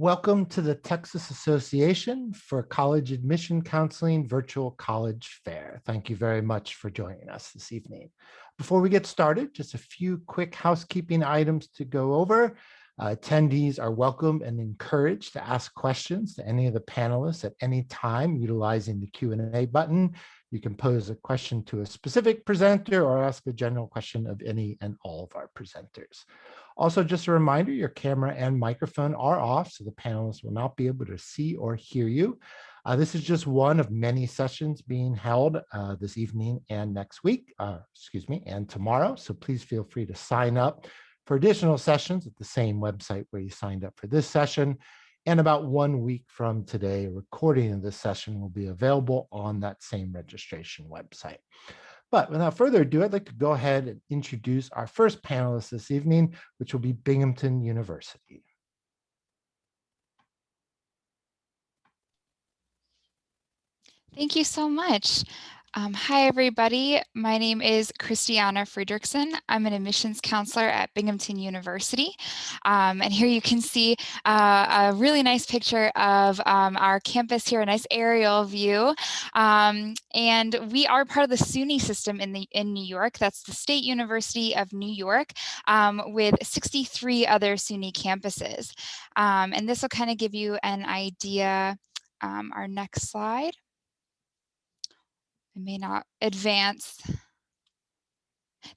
Welcome to the Texas Association for College Admission Counseling Virtual College Fair. Thank you very much for joining us this evening. Before we get started, just a few quick housekeeping items to go over. Attendees are welcome and encouraged to ask questions to any of the panelists at any time utilizing the Q&A button. You can pose a question to a specific presenter or ask a general question of any and all of our presenters. Also, just a reminder, your camera and microphone are off, so the panelists will not be able to see or hear you. This is just one of many sessions being held this evening and next week, and tomorrow. So please feel free to sign up for additional sessions at the same website where you signed up for this session. And about 1 week from today, a recording of this session will be available on that same registration website. But without further ado, I'd like to go ahead and introduce our first panelist this evening, which will be Binghamton University. Thank you so much. Hi, everybody. My name is Christiana Friedrichsen. I'm an admissions counselor at Binghamton University. And here you can see a really nice picture of our campus here, a nice aerial view. And we are part of the SUNY system in New York. That's the State University of New York, with 63 other SUNY campuses. And this will kind of give you an idea. Our next slide. I may not advance.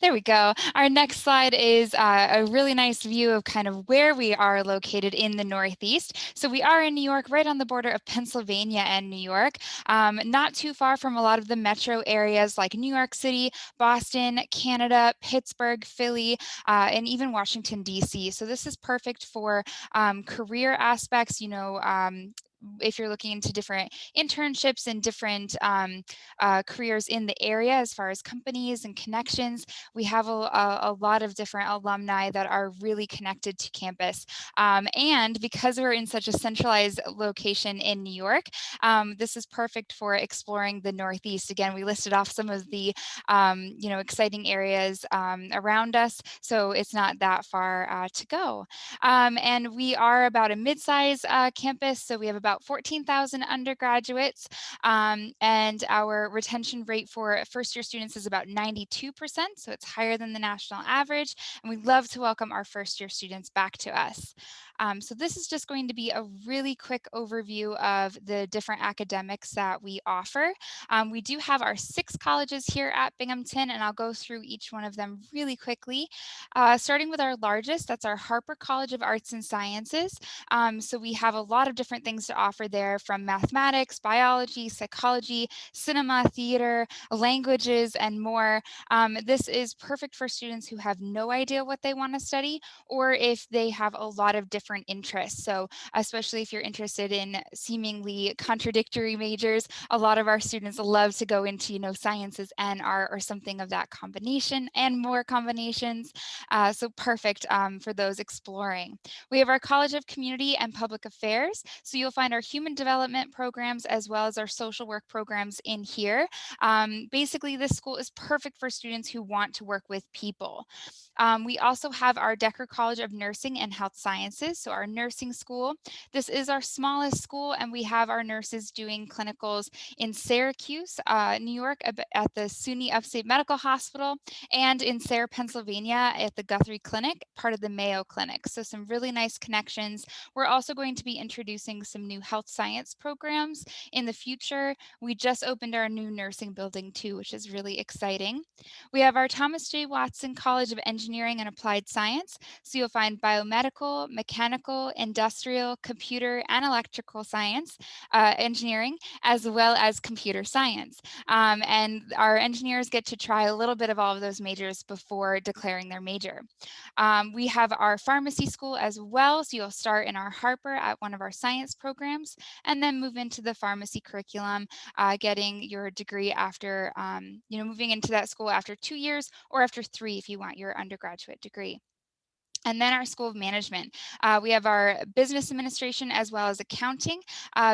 There we go. Our next slide is a really nice view of kind of where we are located in the Northeast. So we are in New York, right on the border of Pennsylvania and New York, not too far from a lot of the metro areas like New York City, Boston, Canada, Pittsburgh, Philly, and even Washington, D.C. So this is perfect for career aspects, if you're looking into different internships and different careers in the area as far as companies and connections. We have a lot of different alumni that are really connected to campus. And because we're in such a centralized location in New York, this is perfect for exploring the Northeast. Again, we listed off some of the exciting areas around us, so it's not that far to go. And we are about a mid-size campus, so we have about 14,000 undergraduates, and our retention rate for first-year students is about 92%, so it's higher than the national average, and we love to welcome our first-year students back to us. So this is just going to be a really quick overview of the different academics that we offer. We do have our 6 colleges here at Binghamton, and I'll go through each one of them really quickly. Starting with our largest, that's our Harper College of Arts and Sciences. So we have a lot of different things to offer there, from mathematics, biology, psychology, cinema, theater, languages, and more. This is perfect for students who have no idea what they want to study, or if they have a lot of different interests. So especially if you're interested in seemingly contradictory majors, a lot of our students love to go into, sciences and art or something of that combination and more combinations. So perfect for those exploring. We have our College of Community and Public Affairs. So you'll find our human development programs as well as our social work programs in here. Basically, this school is perfect for students who want to work with people. We also have our Decker College of Nursing and Health Sciences, so our nursing school. This is our smallest school, and we have our nurses doing clinicals in Syracuse, New York, at the SUNY Upstate Medical Hospital, and in Sayre, Pennsylvania, at the Guthrie Clinic, part of the Mayo Clinic. So some really nice connections. We're also going to be introducing some new health science programs in the future. We just opened our new nursing building too, which is really exciting. We have our Thomas J. Watson College of Engineering and Applied Science. So you'll find biomedical, mechanical, industrial, computer, and electrical science, engineering, as well as computer science. And our engineers get to try a little bit of all of those majors before declaring their major. We have our pharmacy school as well. So you'll start in our Harper at one of our science programs, and then move into the pharmacy curriculum, getting your degree after, moving into that school after 2 years, or after 3 if you want your undergraduate degree. And then our School of Management. We have our business administration as well as accounting.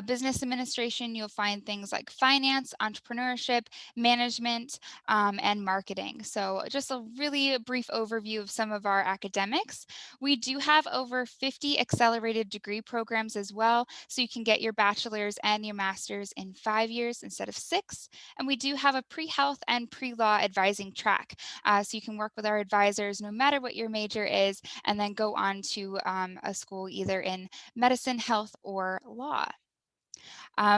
Business administration, you'll find things like finance, entrepreneurship, management, and marketing. So just a really brief overview of some of our academics. We do have over 50 accelerated degree programs as well. So you can get your bachelor's and your master's in 5 years instead of 6. And we do have a pre-health and pre-law advising track. So you can work with our advisors no matter what your major is, and then go on to a school either in medicine, health, or law.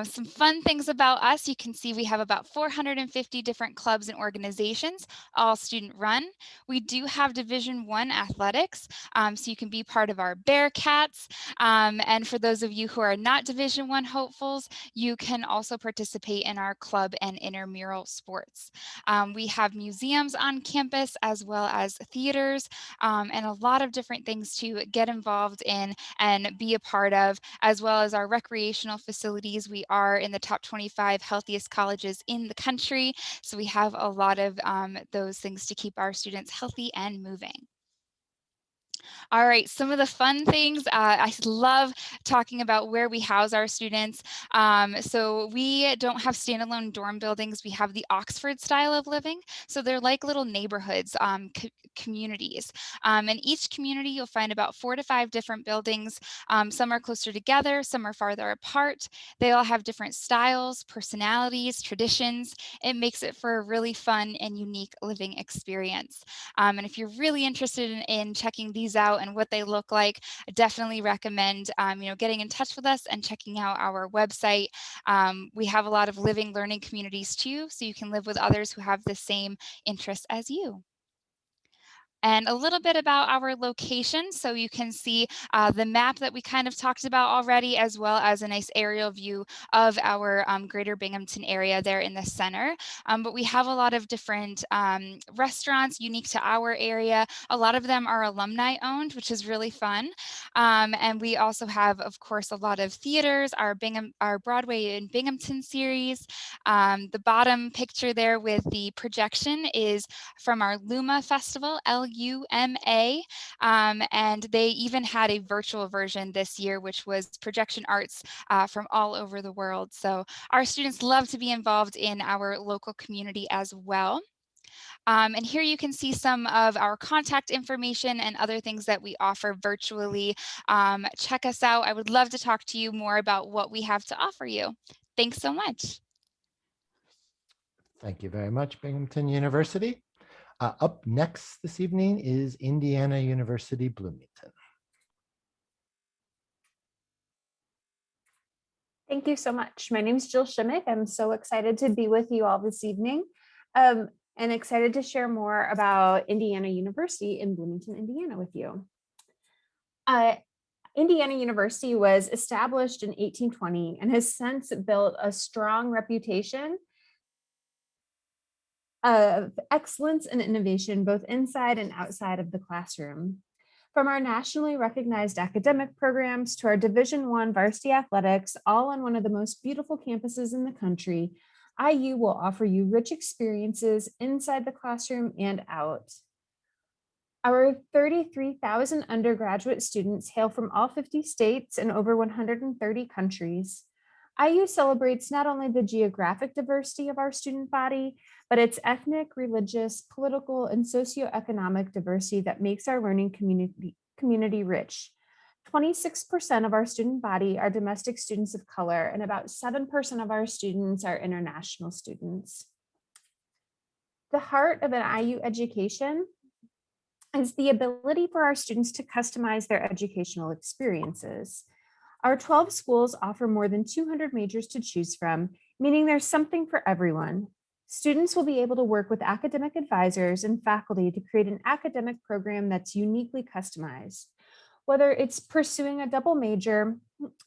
Some fun things about us, you can see we have about 450 different clubs and organizations, all student run. We do have Division I athletics, so you can be part of our Bearcats. And for those of you who are not Division I hopefuls, you can also participate in our club and intramural sports. We have museums on campus as well as theaters, and a lot of different things to get involved in and be a part of, as well as our recreational facilities. We are in the top 25 healthiest colleges in the country, so we have a lot of those things to keep our students healthy and moving. All right, some of the fun things. I love talking about where we house our students. So we don't have standalone dorm buildings. We have the Oxford style of living. So they're like little neighborhoods, communities. In each community, you'll find about 4 to 5 different buildings. Some are closer together, some are farther apart. They all have different styles, personalities, traditions. It makes it for a really fun and unique living experience. And if you're really interested in checking these out and what they look like, I definitely recommend getting in touch with us and checking out our website. We have a lot of living learning communities too, so you can live with others who have the same interests as you. And a little bit about our location. So you can see the map that we kind of talked about already, as well as a nice aerial view of our greater Binghamton area there in the center. But we have a lot of different restaurants unique to our area. A lot of them are alumni owned, which is really fun. And we also have, of course, a lot of theaters, our Broadway in Binghamton series. The bottom picture there with the projection is from our Luma Festival, LUMA, and they even had a virtual version this year, which was projection arts from all over the world. So our students love to be involved in our local community as well. And here you can see some of our contact information and other things that we offer virtually. Check us out. I would love to talk to you more about what we have to offer you. Thanks so much. Thank you very much, Binghamton University. Up next this evening is Indiana University, Bloomington. Thank you so much. My name is Jill Shimmick. I'm so excited to be with you all this evening and excited to share more about Indiana University in Bloomington, Indiana with you. Indiana University was established in 1820 and has since built a strong reputation of excellence and innovation, both inside and outside of the classroom. From our nationally recognized academic programs to our Division I varsity athletics, all on one of the most beautiful campuses in the country, IU will offer you rich experiences inside the classroom and out. Our 33,000 undergraduate students hail from all 50 states and over 130 countries. IU celebrates not only the geographic diversity of our student body, but its ethnic, religious, political, and socioeconomic diversity that makes our learning community rich. 26% of our student body are domestic students of color, and about 7% of our students are international students. The heart of an IU education is the ability for our students to customize their educational experiences. Our 12 schools offer more than 200 majors to choose from, meaning there's something for everyone. Students will be able to work with academic advisors and faculty to create an academic program that's uniquely customized. Whether it's pursuing a double major,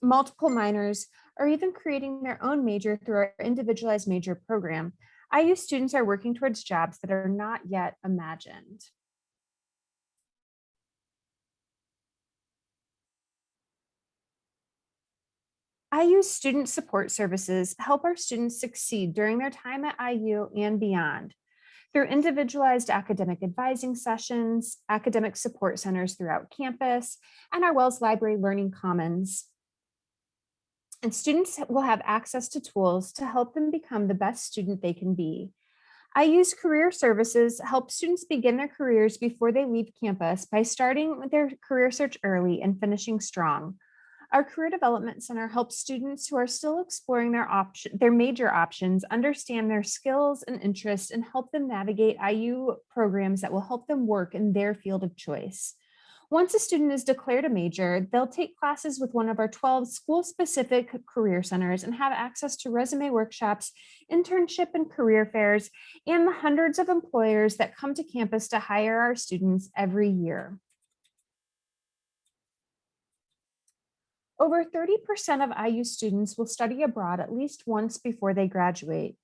multiple minors, or even creating their own major through our individualized major program, IU students are working towards jobs that are not yet imagined. IU's student support services help our students succeed during their time at IU and beyond. through individualized academic advising sessions, academic support centers throughout campus, and our Wells Library Learning Commons. And students will have access to tools to help them become the best student they can be. IU's career services help students begin their careers before they leave campus by starting with their career search early and finishing strong. Our Career Development Center helps students who are still exploring their major options understand their skills and interests and help them navigate IU programs that will help them work in their field of choice. Once a student is declared a major, they'll take classes with one of our 12 school-specific career centers and have access to resume workshops, internship and career fairs, and the hundreds of employers that come to campus to hire our students every year. Over 30% of IU students will study abroad at least once before they graduate.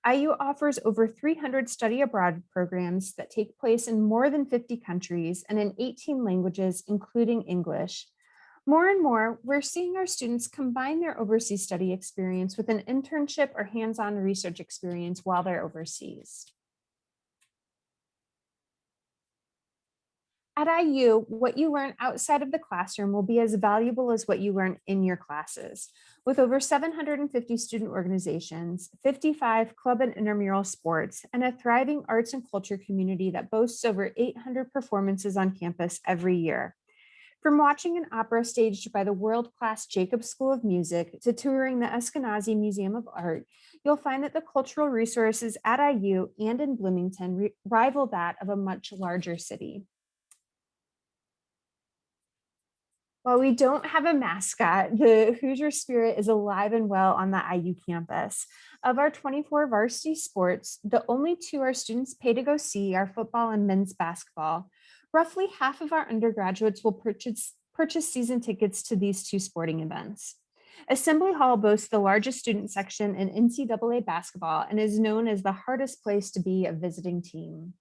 IU offers over 300 study abroad programs that take place in more than 50 countries and in 18 languages, including English. More and more, we're seeing our students combine their overseas study experience with an internship or hands-on research experience while they're overseas. At IU, what you learn outside of the classroom will be as valuable as what you learn in your classes. With over 750 student organizations, 55 club and intramural sports, and a thriving arts and culture community that boasts over 800 performances on campus every year. From watching an opera staged by the world-class Jacobs School of Music to touring the Eskenazi Museum of Art, you'll find that the cultural resources at IU and in Bloomington rival that of a much larger city. While we don't have a mascot, the Hoosier spirit is alive and well on the IU campus. Of our 24 varsity sports, the only two our students pay to go see are football and men's basketball. Roughly half of our undergraduates will purchase season tickets to these two sporting events. Assembly Hall boasts the largest student section in NCAA basketball and is known as the hardest place to be a visiting team.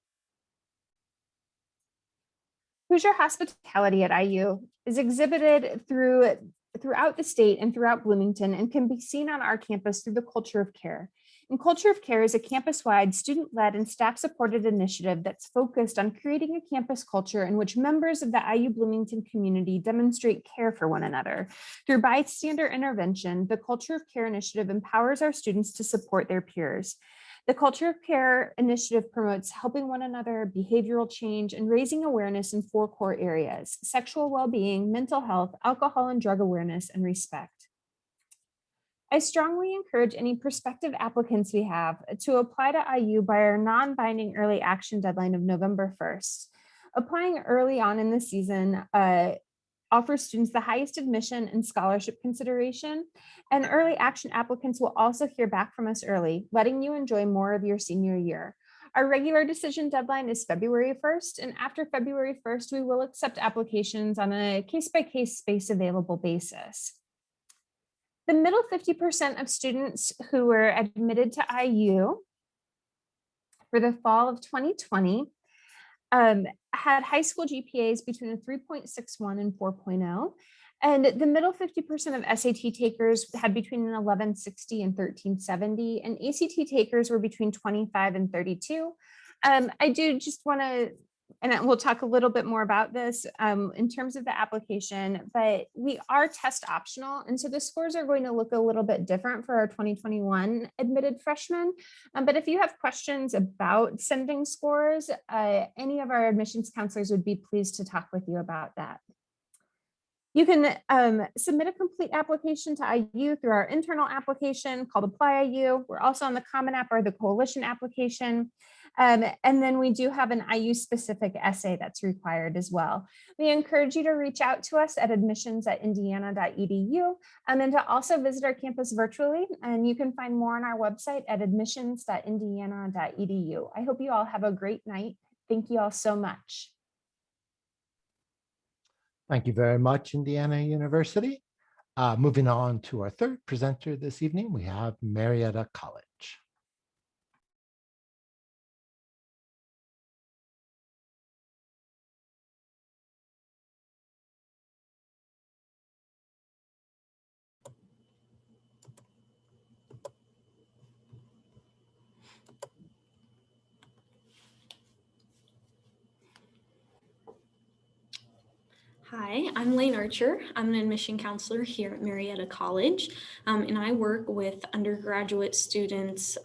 Hoosier hospitality at IU is exhibited throughout the state and throughout Bloomington and can be seen on our campus through the Culture of Care. And Culture of Care is a campus-wide, student-led and staff-supported initiative that's focused on creating a campus culture in which members of the IU Bloomington community demonstrate care for one another. Through bystander intervention, the Culture of Care initiative empowers our students to support their peers. The Culture of Care initiative promotes helping one another, behavioral change, and raising awareness in 4 core areas: sexual well-being, mental health, alcohol and drug awareness, and respect. I strongly encourage any prospective applicants we have to apply to IU by our non-binding early action deadline of November 1st. Applying early on in the season offers students the highest admission and scholarship consideration, and early action applicants will also hear back from us early, letting you enjoy more of your senior year. Our regular decision deadline is February 1st, and after February 1st, we will accept applications on a case-by-case space available basis. The middle 50% of students who were admitted to IU for the fall of 2020 had high school GPAs between a 3.61 and 4.0. And the middle 50% of SAT takers had between an 1160 and 1370, and ACT takers were between 25 and 32. I do just want to, and we'll talk a little bit more about this in terms of the application, but we are test optional. And so the scores are going to look a little bit different for our 2021 admitted freshmen. But if you have questions about sending scores, any of our admissions counselors would be pleased to talk with you about that. You can submit a complete application to IU through our internal application called Apply IU. We're also on the Common App or the Coalition application. And then we do have an IU specific essay that's required as well. We encourage you to reach out to us at admissions@indiana.edu and then to also visit our campus virtually. And you can find more on our website at admissions.indiana.edu. I hope you all have a great night. Thank you all so much. Thank you very much, Indiana University. Moving on to our third presenter this evening, we have Marietta College. Hi, I'm Lane Archer. I'm an admission counselor here at Marietta College, and I work with undergraduate students,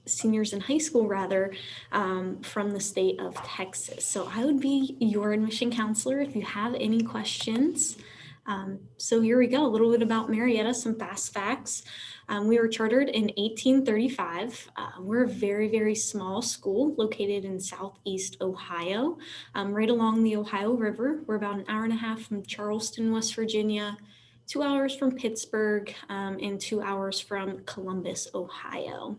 seniors in high school rather, from the state of Texas. So I would be your admission counselor if you have any questions. So here we go, a little bit about Marietta, some fast facts. We were chartered in 1835. We're a very, very small school located in Southeast Ohio, right along the Ohio River. We're about an hour and a half from Charleston, West Virginia, 2 hours from Pittsburgh, and 2 hours from Columbus, Ohio.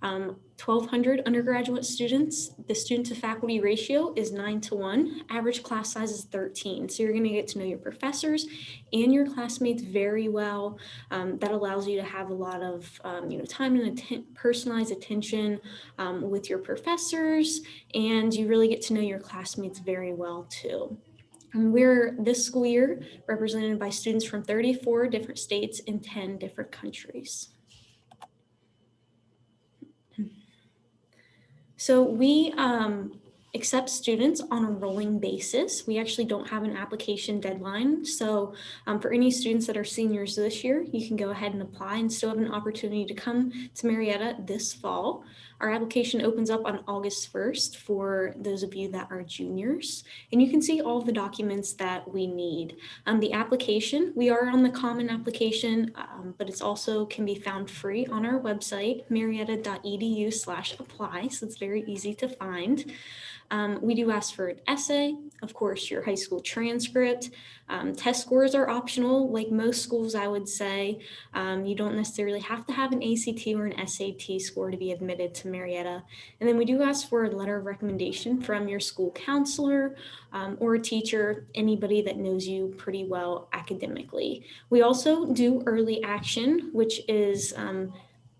1,200 undergraduate students. The student to faculty ratio is 9:1. Average class size is 13. So you're going to get to know your professors and your classmates very well. That allows you to have a lot of time and personalized attention with your professors, and you really get to know your classmates very well too. And we're this school year represented by students from 34 different states and 10 different countries. So we accept students on a rolling basis. We actually don't have an application deadline. So for any students that are seniors this year, you can go ahead and apply and still have an opportunity to come to Marietta this fall. Our application opens up on August 1st for those of you that are juniors. And you can see all the documents that we need. The application, we are on the common application, but it's also can be found free on our website, marietta.edu/apply. So it's very easy to find. We do ask for an essay, of course, your high school transcript. Test scores are optional, like most schools, I would say. You don't necessarily have to have an ACT or an SAT score to be admitted to Marietta. And then we do ask for a letter of recommendation from your school counselor or a teacher, anybody that knows you pretty well academically. We also do early action, which is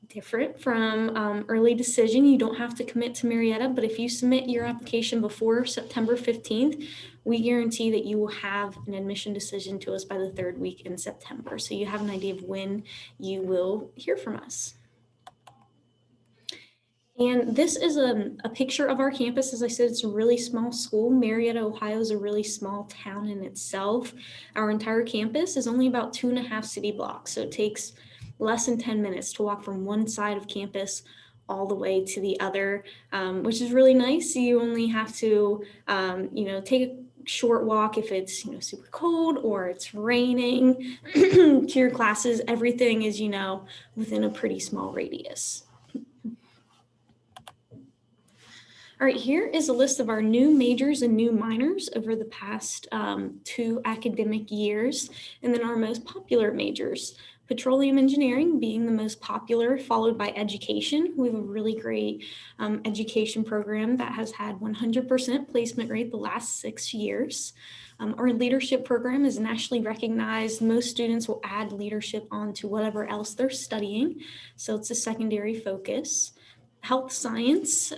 different from early decision. You don't have to commit to Marietta, but if you submit your application before September 15th, we guarantee that you will have an admission decision to us by the 3rd week in September. So you have an idea of when you will hear from us. And this is a picture of our campus. As I said, it's a really small school. Marietta, Ohio is a really small town in itself. Our entire campus is only about 2.5 city blocks. So it takes less than 10 minutes to walk from one side of campus all the way to the other, which is really nice. You only have to, take a short walk if it's, super cold or it's raining to your classes. Everything is, within a pretty small radius. All right, here is a list of our new majors and new minors over the past 2 academic years, and then our most popular majors. Petroleum engineering being the most popular, followed by education. We have a really great education program that has had 100% placement rate the last 6 years. Our leadership program is nationally recognized. Most students will add leadership onto whatever else they're studying, so it's a secondary focus. Health science,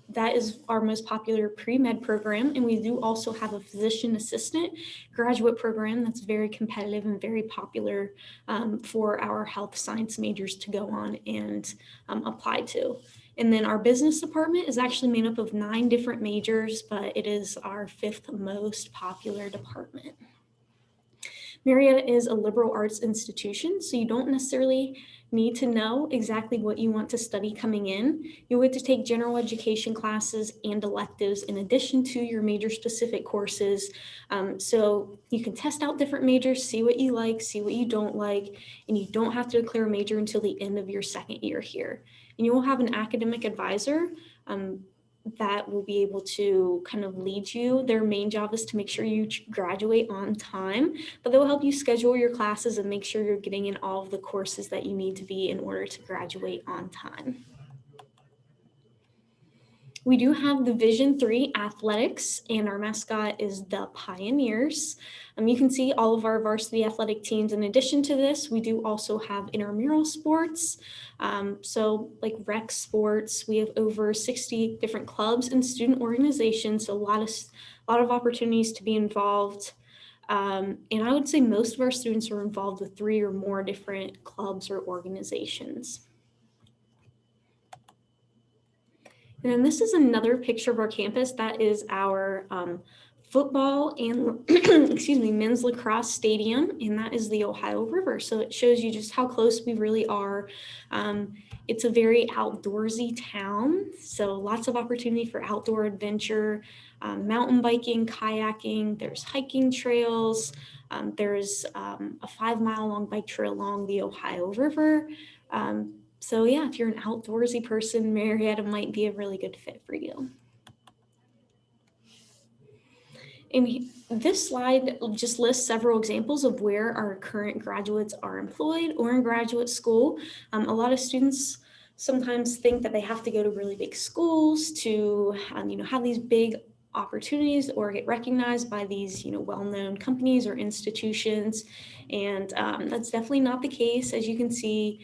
that is our most popular pre-med program, and we do also have a physician assistant graduate program that's very competitive and very popular for our health science majors to go on and apply to. And then our business department is actually made up of 9 different majors, but it is our 5th most popular department. Marietta is a liberal arts institution, so you don't necessarily need to know exactly what you want to study coming in. You'll get to take general education classes and electives in addition to your major specific courses. So you can test out different majors, see what you like, see what you don't like, and you don't have to declare a major until the end of your 2nd year here. And you will have an academic advisor that will be able to kind of lead you. Their main job is to make sure you graduate on time, but they'll help you schedule your classes and make sure you're getting in all of the courses that you need to be in order to graduate on time. We do have Division III athletics, and our mascot is the Pioneers. You can see all of our varsity athletic teams. In addition to this, we do also have intramural sports. So like rec sports, we have over 60 different clubs and student organizations, so a lot of opportunities to be involved. And I would say most of our students are involved with 3 or more different clubs or organizations. And then this is another picture of our campus. That is our football and excuse me, men's lacrosse stadium, and that is the Ohio River. So it shows you just how close we really are. It's a very outdoorsy town, so lots of opportunity for outdoor adventure, mountain biking, kayaking. There's hiking trails. There's a 5-mile long bike trail along the Ohio River. So yeah, if you're an outdoorsy person, Marietta might be a really good fit for you. And this slide just lists several examples of where our current graduates are employed or in graduate school. A lot of students sometimes think that they have to go to really big schools to have these big opportunities or get recognized by these well-known companies or institutions, and that's definitely not the case. As you can see,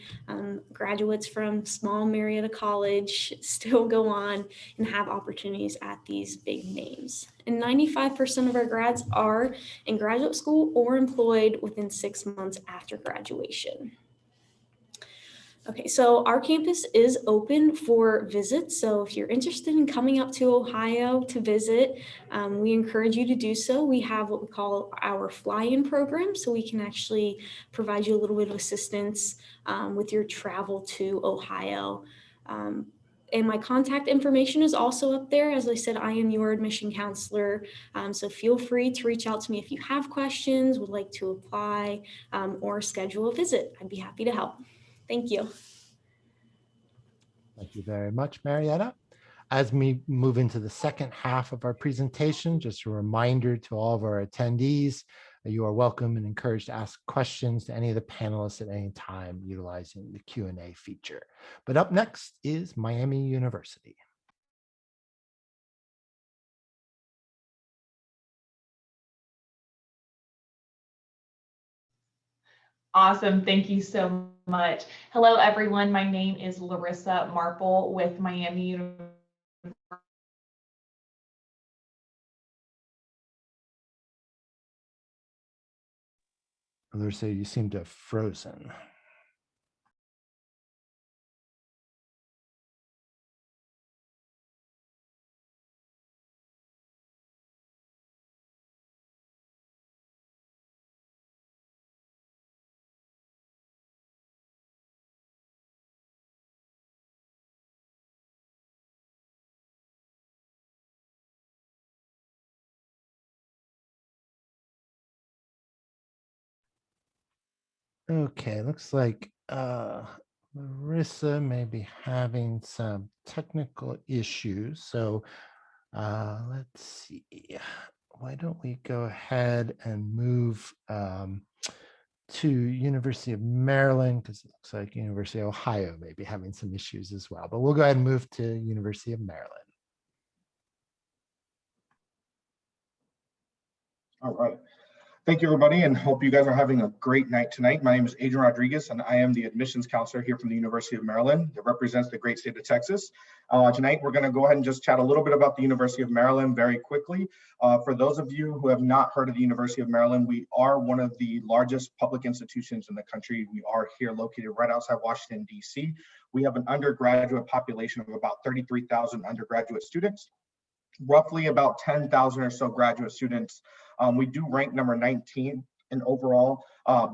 graduates from small Marietta College still go on and have opportunities at these big names, and 95% of our grads are in graduate school or employed within 6 months after graduation. Okay, so our campus is open for visits. So if you're interested in coming up to Ohio to visit, we encourage you to do so. We have what we call our fly-in program, so we can actually provide you a little bit of assistance with your travel to Ohio. And my contact information is also up there. As I said, I am your admission counselor. So feel free to reach out to me if you have questions, would like to apply, or schedule a visit. I'd be happy to help. Thank you. Thank you very much, Marietta. As we move into the second half of our presentation, just a reminder to all of our attendees that you are welcome and encouraged to ask questions to any of the panelists at any time utilizing the Q&A feature. But up next is Miami University. Awesome. Thank you so much. Hello, everyone. My name is Larissa Marple with Miami University. Larissa, you seem to have frozen. Okay, looks like Larissa may be having some technical issues. So let's see. Why don't we go ahead and move to University of Maryland, because it looks like University of Ohio may be having some issues as well. But we'll go ahead and move to University of Maryland. All right. Thank you, everybody, and hope you guys are having a great night tonight. My name is Adrian Rodriguez, and I am the admissions counselor here from the University of Maryland that represents the great state of Texas. Tonight, we're going to go ahead and just chat a little bit about the University of Maryland very quickly. For those of you who have not heard of the University of Maryland, we are one of the largest public institutions in the country. We are here located right outside Washington, D.C. We have an undergraduate population of about 33,000 undergraduate students, roughly about 10,000 or so graduate students. We do rank number 19 in overall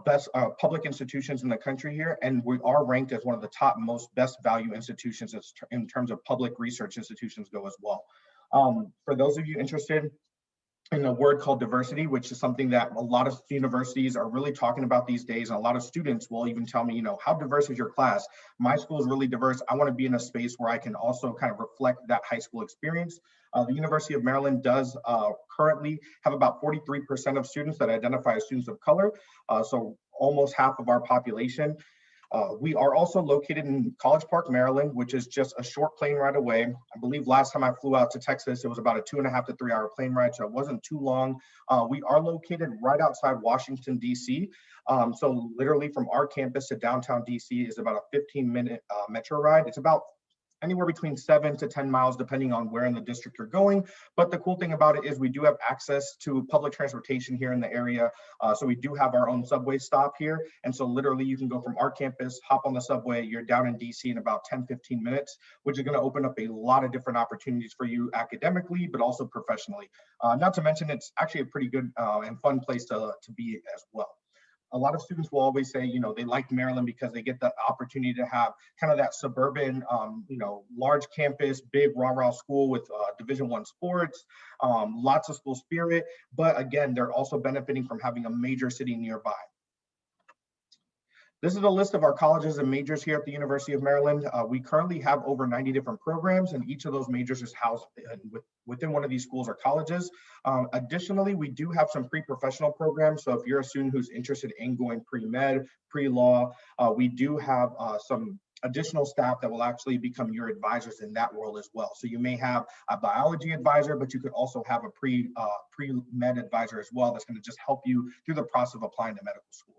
best public institutions in the country here, and we are ranked as one of the top most best value institutions in terms of public research institutions go as well. For those of you interested in a word called diversity, which is something that a lot of universities are really talking about these days. And a lot of students will even tell me, how diverse is your class? My school is really diverse. I want to be in a space where I can also kind of reflect that high school experience. The University of Maryland does currently have about 43% of students that identify as students of color. So almost half of our population. We are also located in College Park, Maryland, which is just a short plane ride away. I believe last time I flew out to Texas, it was about a 2.5 to 3 hour plane ride, so it wasn't too long. We are located right outside Washington, D.C. So literally from our campus to downtown D.C. is about a 15-minute metro ride. It's about anywhere between 7 to 10 miles, depending on where in the district you're going. But the cool thing about it is we do have access to public transportation here in the area. So we do have our own subway stop here. And so literally you can go from our campus, hop on the subway, you're down in DC in about 10, 15 minutes, which is going to open up a lot of different opportunities for you academically, but also professionally. Not to mention, it's actually a pretty good and fun place to be as well. A lot of students will always say, you know, they like Maryland because they get the opportunity to have kind of that suburban, you know, large campus, big rah-rah school with Division I sports, lots of school spirit. But again, they're also benefiting from having a major city nearby. This is a list of our colleges and majors here at the University of Maryland. We currently have over 90 different programs, and each of those majors is housed within one of these schools or colleges. Additionally, we do have some pre-professional programs. So if you're a student who's interested in going pre-med, pre-law, we do have some additional staff that will actually become your advisors in that role as well. So you may have a biology advisor, but you could also have a pre-med advisor as well that's going to just help you through the process of applying to medical school.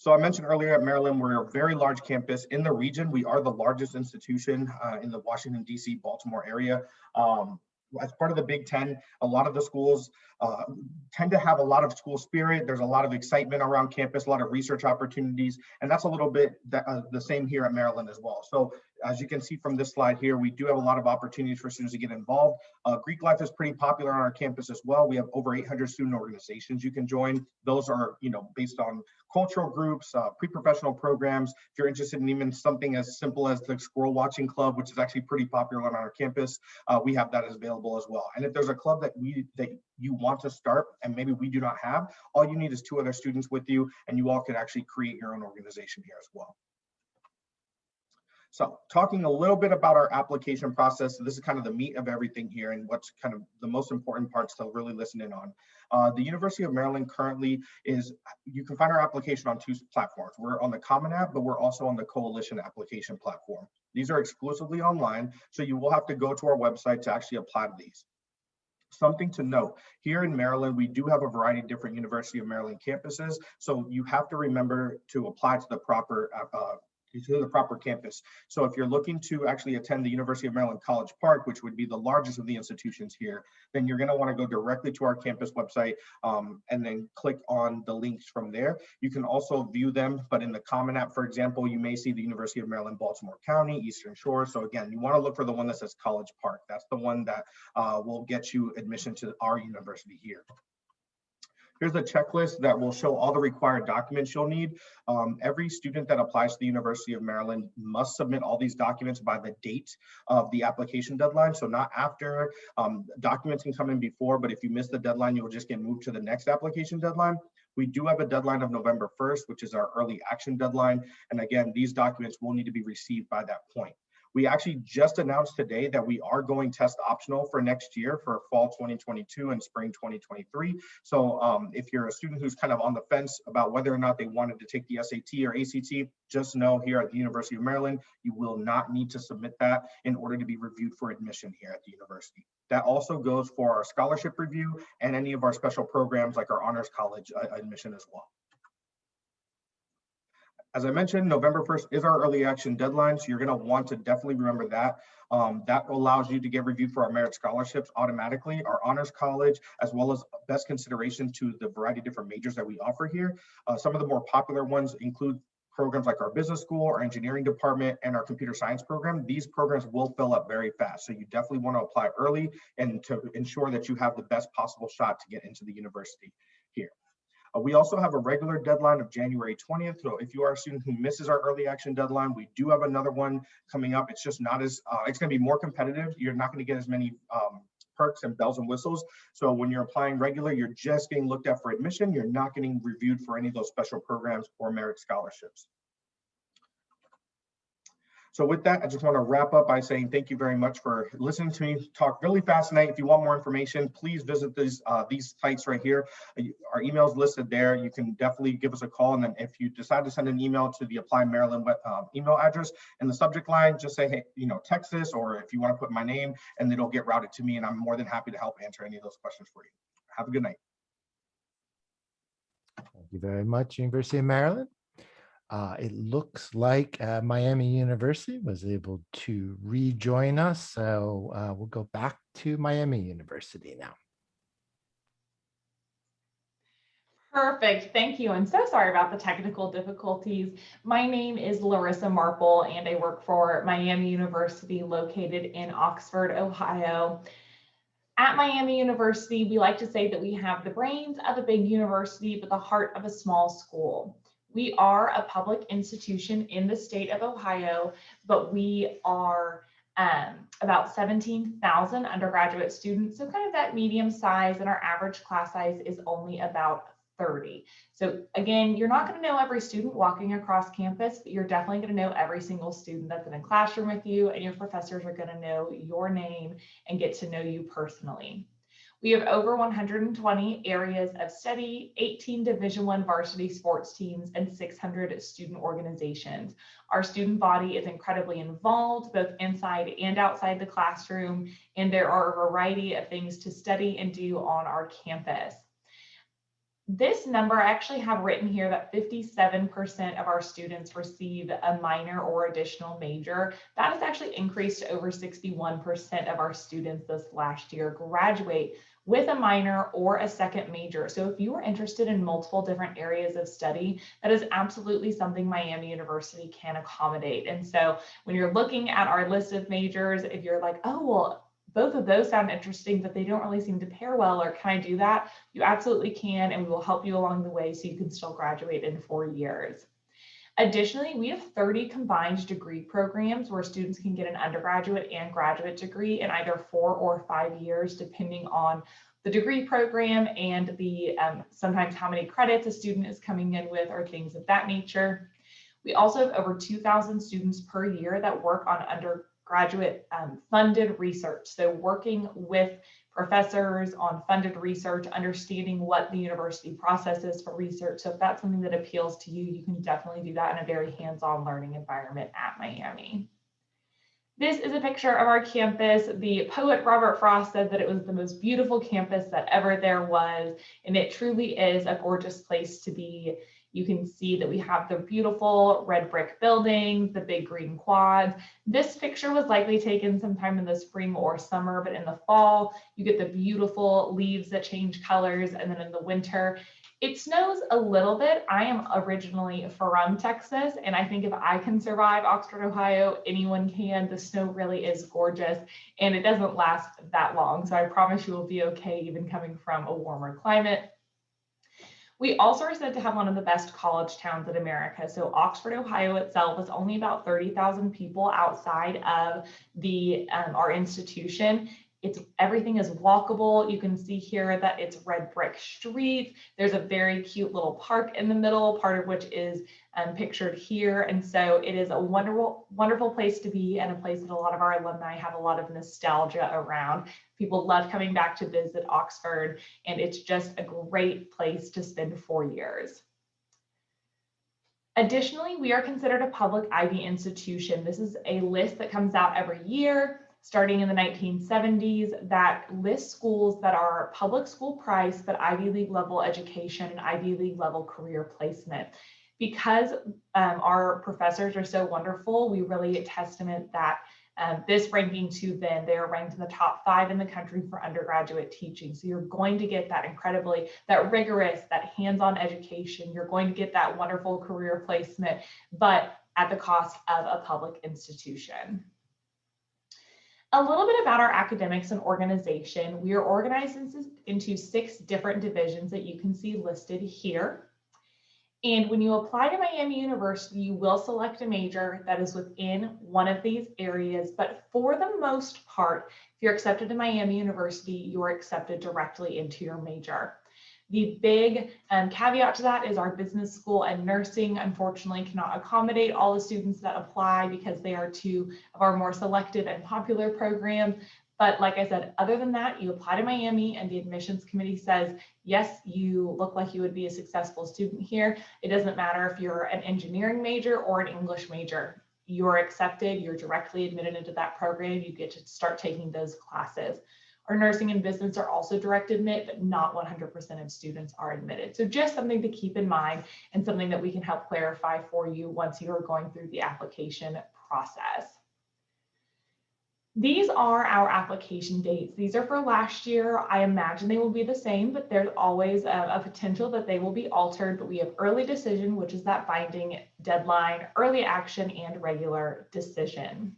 So I mentioned earlier at Maryland, we're a very large campus in the region. We are the largest institution in the Washington, D.C., Baltimore area. As part of the Big Ten, a lot of the schools tend to have a lot of school spirit. There's a lot of excitement around campus, a lot of research opportunities, and that's a little bit the same here at Maryland as well. So as you can see from this slide here, we do have a lot of opportunities for students to get involved. Greek life is pretty popular on our campus as well. We have over 800 student organizations you can join. Those are, you know, based on cultural groups, pre-professional programs. If you're interested in even something as simple as the squirrel watching club, which is actually pretty popular on our campus, we have that available as well. And if there's a club that you want to start and maybe we do not have, all you need is 2 other students with you, and you all can actually create your own organization here as well. So talking a little bit about our application process, this is kind of the meat of everything here and what's kind of the most important parts to really listen in on. The University of Maryland currently you can find our application on 2 platforms. We're on the Common App, but we're also on the Coalition application platform. These are exclusively online, so you will have to go to our website to actually apply to these. Something to note, here in Maryland, we do have a variety of different University of Maryland campuses, so you have to remember to apply to the proper campus. So if you're looking to actually attend the University of Maryland College Park, which would be the largest of the institutions here, then you're going to want to go directly to our campus website and then click on the links from there. You can also view them, but in the Common App, for example, you may see the University of Maryland, Baltimore County, Eastern Shore. So again, you want to look for the one that says College Park. That's the one that will get you admission to our university here. Here's a checklist that will show all the required documents you'll need. Every student that applies to the University of Maryland must submit all these documents by the date of the application deadline. So not after. Documents can come in before, but if you miss the deadline, you'll just get moved to the next application deadline. We do have a deadline of November 1st, which is our early action deadline. And again, these documents will need to be received by that point. We actually just announced today that we are going test optional for next year for fall 2022 and spring 2023. So if you're a student who's kind of on the fence about whether or not they wanted to take the SAT or ACT, just know here at the University of Maryland, you will not need to submit that in order to be reviewed for admission here at the university. That also goes for our scholarship review and any of our special programs like our Honors College admission as well. As I mentioned, November 1st is our early action deadline, so you're going to want to definitely remember that. That allows you to get reviewed for our merit scholarships automatically, our Honors College, as well as best consideration to the variety of different majors that we offer here. Some of the more popular ones include programs like our business school, our engineering department, and our computer science program. These programs will fill up very fast, so you definitely want to apply early and to ensure that you have the best possible shot to get into the university here. We also have a regular deadline of January 20th. So if you are a student who misses our early action deadline, we do have another one coming up. It's just not as, it's going to be more competitive. You're not going to get as many perks and bells and whistles. So when you're applying regular, you're just getting looked at for admission. You're not getting reviewed for any of those special programs or merit scholarships. So with that, I just want to wrap up by saying thank you very much for listening to me talk really fast tonight. If you want more information, please visit these sites right here. Our email is listed there. You can definitely give us a call. And then if you decide to send an email to the Apply Maryland email address, in the subject line, just say, hey, Texas, or if you want to put my name, and it'll get routed to me. And I'm more than happy to help answer any of those questions for you. Have a good night. Thank you very much, University of Maryland. It looks like Miami University was able to rejoin us, so we'll go back to Miami University now. Perfect. Thank you. And so sorry about the technical difficulties. My name is Larissa Marple, and I work for Miami University located in Oxford, Ohio. At Miami University, we like to say that we have the brains of a big university, but the heart of a small school. We are a public institution in the state of Ohio, but we are about 17,000 undergraduate students, so kind of that medium size, and our average class size is only about 30. So again, you're not going to know every student walking across campus, but you're definitely going to know every single student that's in a classroom with you, and your professors are going to know your name and get to know you personally. We have over 120 areas of study, 18 Division I varsity sports teams, and 600 student organizations. Our student body is incredibly involved, both inside and outside the classroom, and there are a variety of things to study and do on our campus. This number I actually have written here that 57% of our students receive a minor or additional major. That has actually increased to over 61% of our students this last year graduate with a minor or a second major. So if you are interested in multiple different areas of study, that is absolutely something Miami University can accommodate. And so when you're looking at our list of majors, if you're like, oh, well, both of those sound interesting, but they don't really seem to pair well, or can I do that? You absolutely can, and we will help you along the way so you can still graduate in 4 years. Additionally, we have 30 combined degree programs where students can get an undergraduate and graduate degree in either 4 or 5 years, depending on the degree program and the sometimes how many credits a student is coming in with, or things of that nature. We also have over 2,000 students per year that work on undergraduate funded research. So working with professors on funded research, understanding what the university processes for research. So if that's something that appeals to you, you can definitely do that in a very hands-on learning environment at Miami. This is a picture of our campus. The poet Robert Frost said that it was the most beautiful campus that ever there was, and it truly is a gorgeous place to be. You can see that we have the beautiful red brick buildings, the big green quads. This picture was likely taken sometime in the spring or summer, but in the fall, you get the beautiful leaves that change colors, and then in the winter, it snows a little bit. I am originally from Texas, and I think if I can survive Oxford, Ohio, anyone can. The snow really is gorgeous, and it doesn't last that long. So I promise you will be okay even coming from a warmer climate. We also are said to have one of the best college towns in America. So Oxford, Ohio itself is only about 30,000 people outside of our institution. Everything is walkable. You can see here that it's red brick streets. There's a very cute little park in the middle, part of which is pictured here. And so it is a wonderful, wonderful place to be, and a place that a lot of our alumni have a lot of nostalgia around. People love coming back to visit Oxford, and it's just a great place to spend 4 years. Additionally, we are considered a public Ivy institution. This is a list that comes out every year, starting in the 1970s, that lists schools that are public school price, but Ivy League level education and Ivy League level career placement. Because our professors are so wonderful, we really get testament that this ranking to them, they are ranked in the top 5 in the country for undergraduate teaching. So you're going to get that rigorous, that hands-on education. You're going to get that wonderful career placement, but at the cost of a public institution. A little bit about our academics and organization. We are organized into 6 different divisions that you can see listed here. And when you apply to Miami University, you will select a major that is within one of these areas. But for the most part, if you're accepted to Miami University, you're accepted directly into your major. The big caveat to that is our business school and nursing, unfortunately, cannot accommodate all the students that apply because they are 2 of our more selective and popular programs. But like I said, other than that, you apply to Miami and the admissions committee says, yes, you look like you would be a successful student here. It doesn't matter if you're an engineering major or an English major. You're accepted, you're directly admitted into that program. You get to start taking those classes. Our nursing and business are also direct admit, but not 100% of students are admitted. So just something to keep in mind and something that we can help clarify for you once you are going through the application process. These are our application dates. These are for last year. I imagine they will be the same, but there's always a potential that they will be altered. But we have early decision, which is that binding deadline, early action, and regular decision.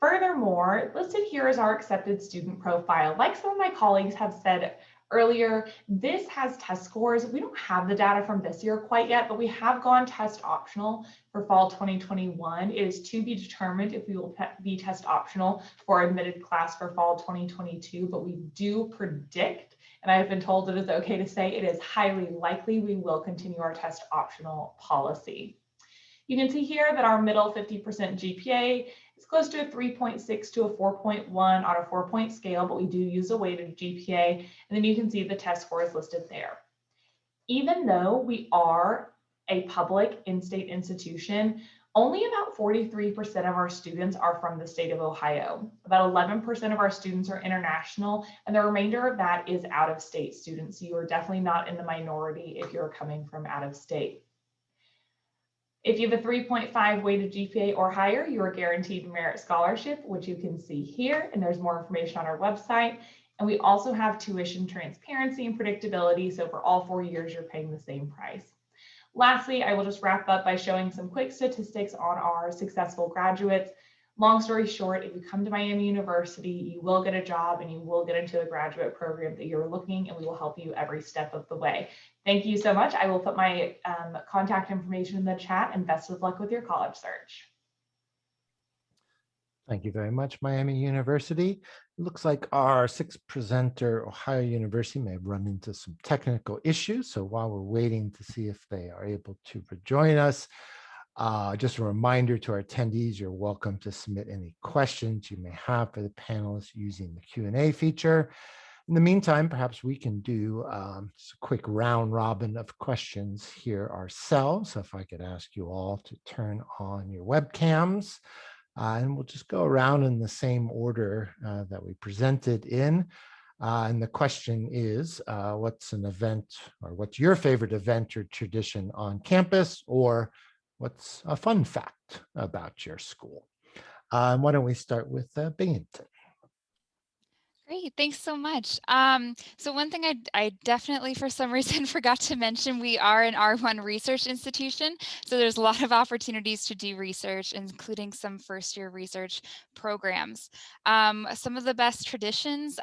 Furthermore, listed here is our accepted student profile. Like some of my colleagues have said earlier, this has test scores. We don't have the data from this year quite yet, but we have gone test optional for fall 2021. It is to be determined if we will be test optional for admitted class for fall 2022, but we do predict, and I've been told it is okay to say it is highly likely we will continue our test optional policy. You can see here that our middle 50% GPA is close to a 3.6 to a 4.1 on a 4-point scale, but we do use a weighted GPA. And then you can see the test score is listed there. Even though we are a public in-state institution, only about 43% of our students are from the state of Ohio. About 11% of our students are international, and the remainder of that is out-of-state students. So you are definitely not in the minority if you're coming from out of state. If you have a 3.5 weighted GPA or higher, you are guaranteed merit scholarship, which you can see here, and there's more information on our website. And we also have tuition transparency and predictability, so for all 4 years, you're paying the same price. Lastly, I will just wrap up by showing some quick statistics on our successful graduates. Long story short, if you come to Miami University, you will get a job and you will get into the graduate program that you're looking, and we will help you every step of the way. Thank you so much. I will put my contact information in the chat, and best of luck with your college search. Thank you very much, Miami University. It looks like our sixth presenter, Ohio University, may have run into some technical issues. So while we're waiting to see if they are able to rejoin us, just a reminder to our attendees, you're welcome to submit any questions you may have for the panelists using the Q&A feature. In the meantime, perhaps we can do just a quick round robin of questions here ourselves. So if I could ask you all to turn on your webcams, and we'll just go around in the same order that we presented in. And the question is, what's an event, or what's your favorite event or tradition on campus, or what's a fun fact about your school? Why don't we start with Binghamton? Great, thanks so much. So one thing I definitely, for some reason, forgot to mention, we are an R1 research institution. So there's a lot of opportunities to do research, including some first-year research programs. Some of the best traditions,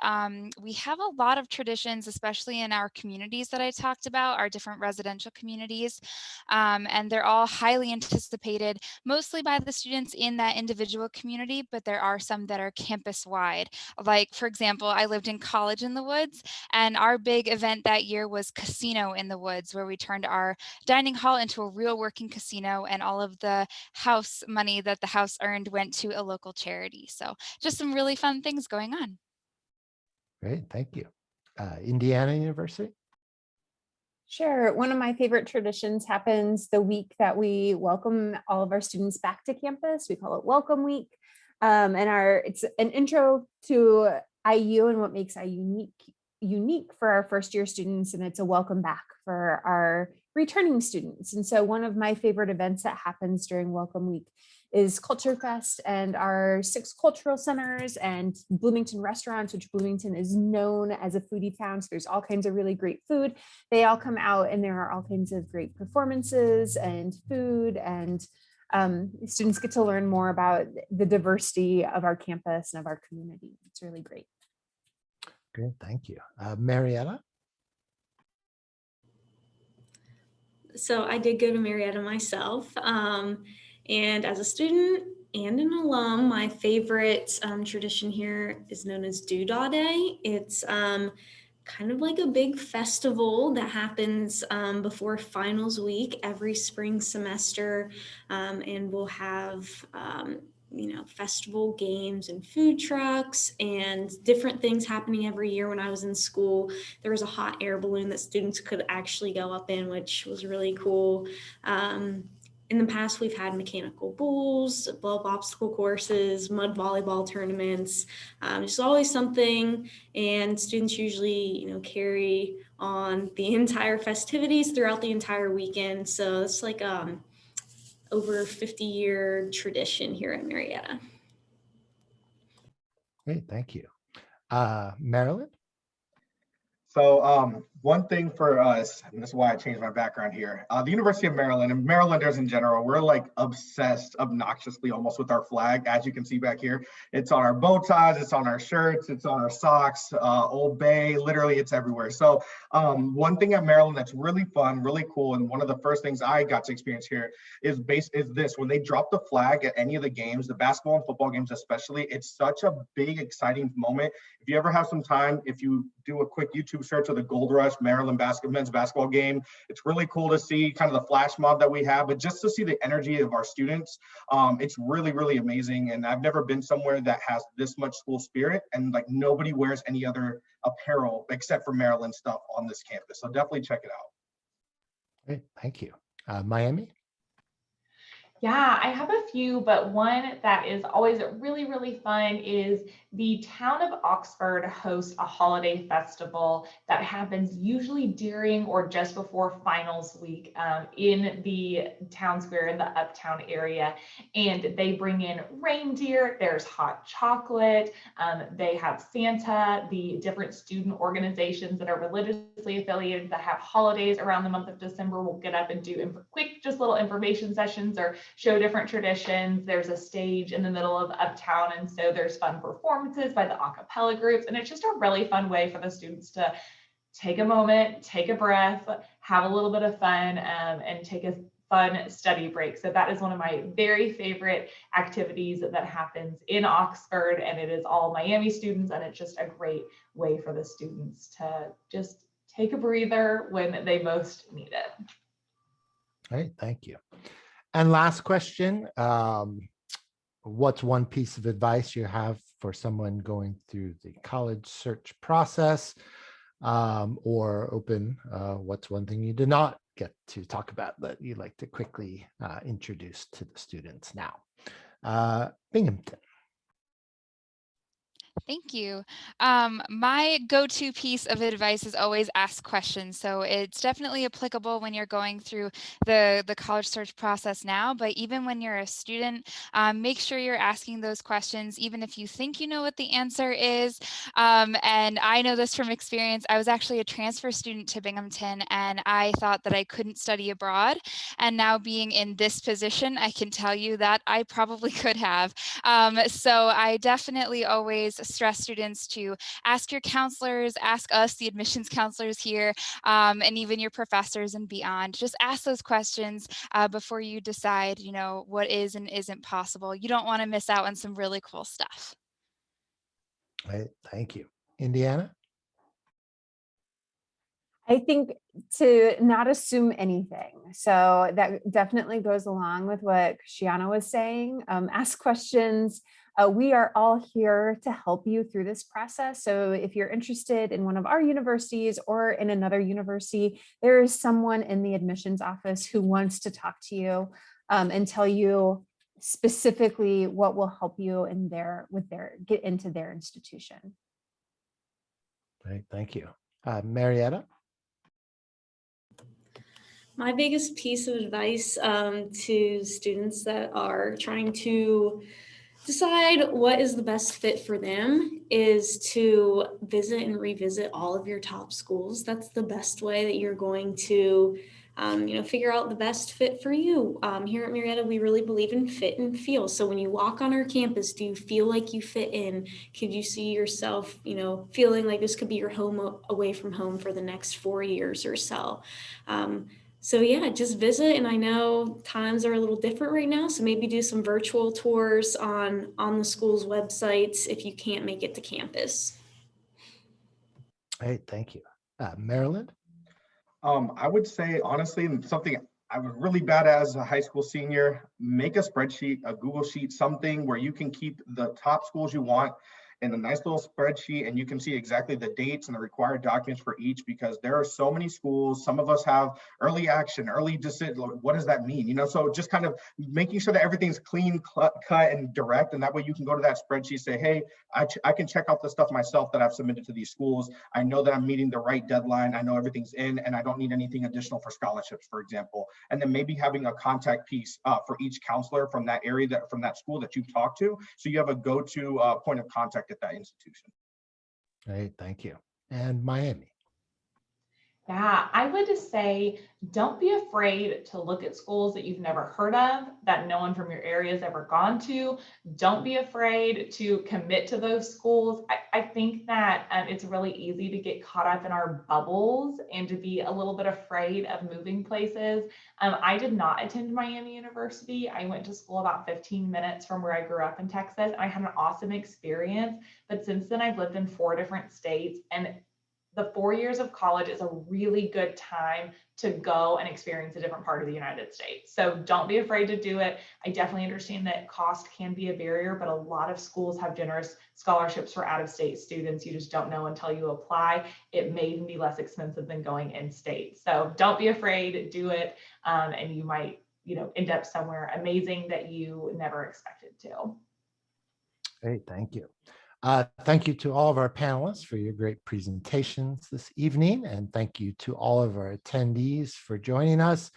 we have a lot of traditions, especially in our communities that I talked about, our different residential communities. And they're all highly anticipated, mostly by the students in that individual community, but there are some that are campus-wide. Like, for example, I lived in College in the Woods, and our big event that year was Casino in the Woods, where we turned our dining hall into a real working casino, and all of the house money that the house earned went to a local charity. So just some really fun things going on. Great, thank you. Indiana University? Sure. One of my favorite traditions happens the week that we welcome all of our students back to campus. We call it Welcome Week. And it's an intro to IU and what makes IU unique for our first year students, and it's a welcome back for our returning students. And so one of my favorite events that happens during Welcome Week is Culture Fest, and our 6 cultural centers and Bloomington restaurants, which Bloomington is known as a foodie town. So there's all kinds of really great food. They all come out, and there are all kinds of great performances and food, and students get to learn more about the diversity of our campus and of our community. It's really great. Great, thank you. Marietta? So I did go to Marietta myself, and as a student and an alum, my favorite tradition here is known as Doodah Day. It's kind of like a big festival that happens before finals week every spring semester, and we'll have festival games and food trucks and different things happening every year. When I was in school, there was a hot air balloon that students could actually go up in, which was really cool. In the past, we've had mechanical bulls, blow-up obstacle courses, mud volleyball tournaments. Just always something, and students usually, carry on the entire festivities throughout the entire weekend. So it's like over 50-year tradition here at Marietta. Great, thank you. Marilyn? So one thing for us, and this is why I changed my background here, the University of Maryland and Marylanders in general, we're like obsessed obnoxiously almost with our flag. As you can see back here, it's on our bow ties, it's on our shirts, it's on our socks, Old Bay, literally it's everywhere. So one thing at Maryland that's really fun, really cool, and one of the first things I got to experience here is this: when they drop the flag at any of the games, the basketball and football games especially, it's such a big, exciting moment. If you ever have some time, if you do a quick YouTube search of the Gold Rush Maryland men's basketball game, it's really cool to see kind of the flash mob that we have, but just to see the energy of our students, it's really, really amazing. And I've never been somewhere that has this much school spirit, and like nobody wears any other apparel except for Maryland stuff on this campus. So definitely check it out. Great, thank you. Miami? Yeah, I have a few, but one that is always really, really fun is the town of Oxford hosts a holiday festival that happens usually during or just before finals week in the town square in the uptown area. And they bring in reindeer, there's hot chocolate, they have Santa, the different student organizations that are religiously affiliated that have holidays around the month of December will get up and do quick, just little information sessions or show different traditions. There's a stage in the middle of uptown, and so there's fun performances by the a cappella groups, and it's just a really fun way for the students to take a moment, take a breath, have a little bit of fun, and take a fun study break. So that is one of my very favorite activities that happens in Oxford, and it is all Miami students, and it's just a great way for the students to just take a breather when they most need it. All right, thank you. And last question, what's one piece of advice you have for someone going through the college search process, or open, what's one thing you did not get to talk about that you'd like to quickly introduce to the students now? Binghamton. Thank you. My go-to piece of advice is always ask questions. So it's definitely applicable when you're going through the college search process now, but even when you're a student, make sure you're asking those questions, even if you think you know what the answer is. And I know this from experience. I was actually a transfer student to Binghamton, and I thought that I couldn't study abroad. And now being in this position, I can tell you that I probably could have. So I definitely always stress students to ask your counselors, ask us, the admissions counselors here, and even your professors and beyond. Just ask those questions before you decide, what is and isn't possible. You don't want to miss out on some really cool stuff. All right, thank you. Indiana? I think to not assume anything. So that definitely goes along with what Christiana was saying. Ask questions. We are all here to help you through this process. So if you're interested in one of our universities or in another university, there is someone in the admissions office who wants to talk to you and tell you specifically what will help you in get into their institution. Great, thank you. Marietta? My biggest piece of advice to students that are trying to decide what is the best fit for them is to visit and revisit all of your top schools. That's the best way that you're going to figure out the best fit for you. Here at Marietta, we really believe in fit and feel. So when you walk on our campus, do you feel like you fit in? Could you see yourself, feeling like this could be your home away from home for the next 4 years or so? So yeah, just visit. And I know times are a little different right now, so maybe do some virtual tours on the school's websites if you can't make it to campus. All right, thank you. Maryland? I would say, honestly, something I was really bad at as a high school senior, make a spreadsheet, a Google Sheet, something where you can keep the top schools you want in a nice little spreadsheet, and you can see exactly the dates and the required documents for each, because there are so many schools. Some of us have early action, early decision. What does that mean? So just kind of making sure that everything's clean, cut, and direct, and that way you can go to that spreadsheet, say, hey, I can check out the stuff myself that I've submitted to these schools. I know that I'm meeting the right deadline. I know everything's in, and I don't need anything additional for scholarships, for example. And then maybe having a contact piece for each counselor from that area, from that school that you've talked to, so you have a go-to point of contact at that institution. Great, thank you. And Miami. Yeah, I would just say, don't be afraid to look at schools that you've never heard of, that no one from your area has ever gone to. Don't be afraid to commit to those schools. I think that it's really easy to get caught up in our bubbles and to be a little bit afraid of moving places. I did not attend Miami University. I went to school about 15 minutes from where I grew up in Texas, and I had an awesome experience. But since then, I've lived in 4 different states, and the 4 years of college is a really good time to go and experience a different part of the United States. So don't be afraid to do it. I definitely understand that cost can be a barrier, but a lot of schools have generous scholarships for out-of-state students. You just don't know until you apply. It may even be less expensive than going in-state. So don't be afraid, do it, and you might, end up somewhere amazing that you never expected to. Great, thank you. Thank you to all of our panelists for your great presentations this evening, and thank you to all of our attendees for joining us.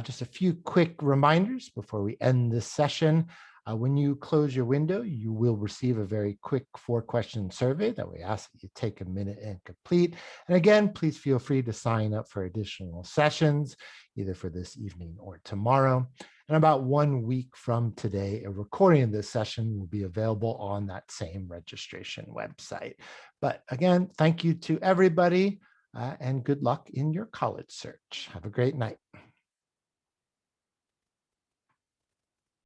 Just a few quick reminders before we end this session. When you close your window, you will receive a very quick 4-question survey that we ask that you take a minute and complete. And again, please feel free to sign up for additional sessions, either for this evening or tomorrow. And about 1 week from today, a recording of this session will be available on that same registration website. But again, thank you to everybody, and good luck in your college search. Have a great night.